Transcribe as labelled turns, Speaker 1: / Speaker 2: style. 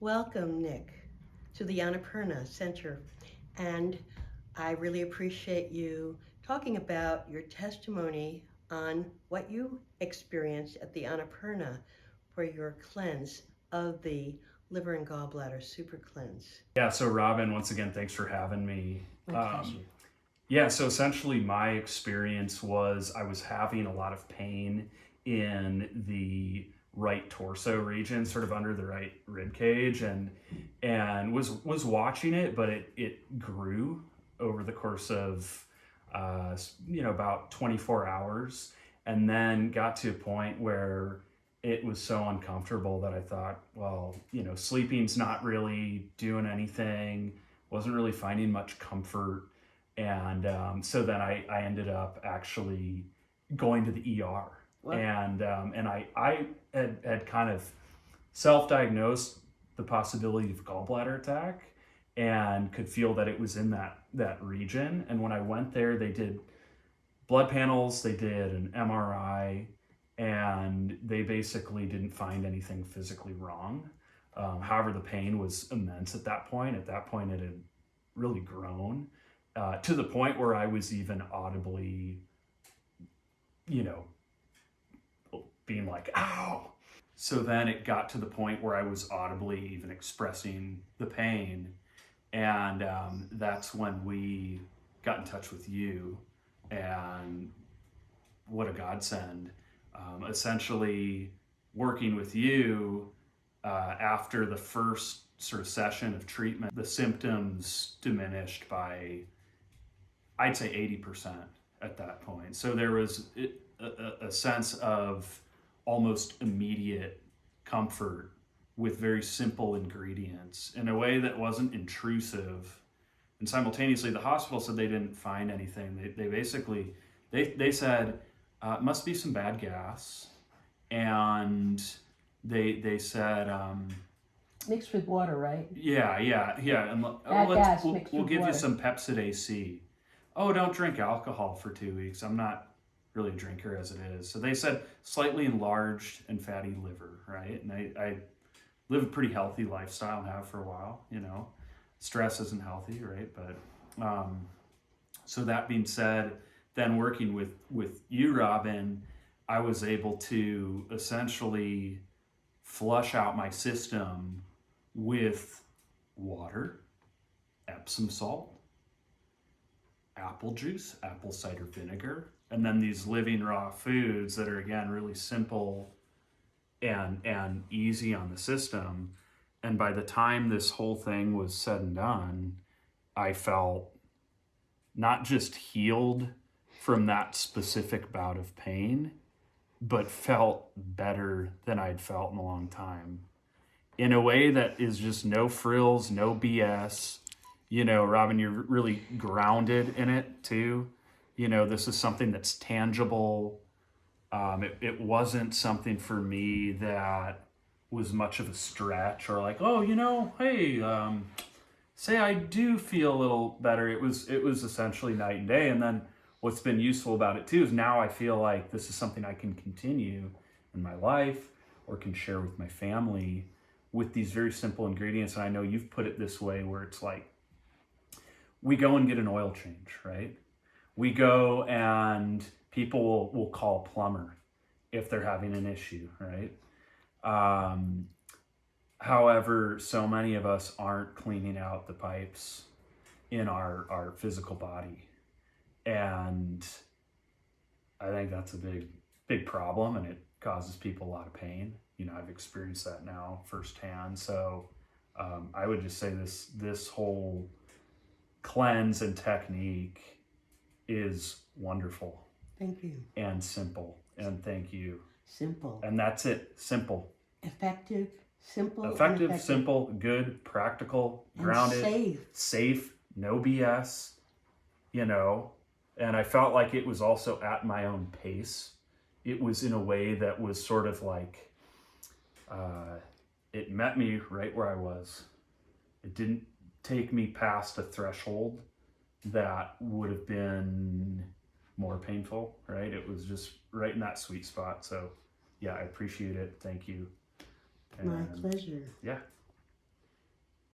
Speaker 1: Welcome, Nick, to the Annapurna Center. And I really appreciate you talking about your testimony on what you experienced at the Annapurna for your cleanse of the liver and gallbladder super cleanse.
Speaker 2: Yeah, so Robin, once again, thanks for having me.
Speaker 1: My pleasure.
Speaker 2: Yeah, so essentially my experience was I was having a lot of pain in the right torso region, sort of under the right rib cage, and was watching it, but it grew over the course of about 24 hours, and then got to a point where it was so uncomfortable that I thought, well, sleeping's not really doing anything, wasn't really finding much comfort. And so then I ended up actually going to the ER.
Speaker 1: Wow.
Speaker 2: And I had kind of self-diagnosed the possibility of gallbladder attack and could feel that it was in that region. And when I went there, they did blood panels, they did an MRI, and they basically didn't find anything physically wrong. However, the pain was immense at that point. At that point, it had really grown to the point where I was even audibly, being like, ow. So then it got to the point where I was audibly even expressing the pain. And that's when we got in touch with you. And what a godsend. Essentially, working with you after the first sort of session of treatment, the symptoms diminished by, I'd say, 80% at that point. So there was a sense of almost immediate comfort with very simple ingredients in a way that wasn't intrusive. And simultaneously, the hospital said they didn't find anything. They basically, they said, it must be some bad gas. And they said,
Speaker 3: Mixed with water, right?
Speaker 2: yeah. And we'll give you some Pepsid AC. Oh, don't drink alcohol for 2 weeks. I'm not really a drinker as it is. So they said slightly enlarged and fatty liver, right? And I live a pretty healthy lifestyle and have for a while, Stress isn't healthy, right? But so that being said, then working with you, Robin, I was able to essentially flush out my system with water, Epsom salt, apple juice, apple cider vinegar, and then these living raw foods that are, again, really simple and easy on the system. And by the time this whole thing was said and done, I felt not just healed from that specific bout of pain, but felt better than I'd felt in a long time, in a way that is just no frills, no BS. Robin, you're really grounded in it too. This is something that's tangible. It wasn't something for me that was much of a stretch or like, oh, hey, say I do feel a little better. It was essentially night and day. And then what's been useful about it too is now I feel like this is something I can continue in my life or can share with my family with these very simple ingredients. And I know you've put it this way where it's like, we go and get an oil change, right? We go and people will call a plumber if they're having an issue, right? However, so many of us aren't cleaning out the pipes in our physical body. And I think that's a big problem, and it causes people a lot of pain. I've experienced that now firsthand. So I would just say this whole cleanse and technique is wonderful.
Speaker 1: Thank you.
Speaker 2: And simple. And thank you.
Speaker 1: Simple.
Speaker 2: And that's it. Simple.
Speaker 1: Effective, simple.
Speaker 2: Effective, simple, good, practical, grounded,
Speaker 1: and
Speaker 2: safe, no BS, And I felt like it was also at my own pace. It was in a way that was sort of like, it met me right where I was. It didn't take me past a threshold that would have been more painful, right? It was just right in that sweet spot. So yeah, I appreciate it. Thank you.
Speaker 1: My pleasure.
Speaker 2: Yeah.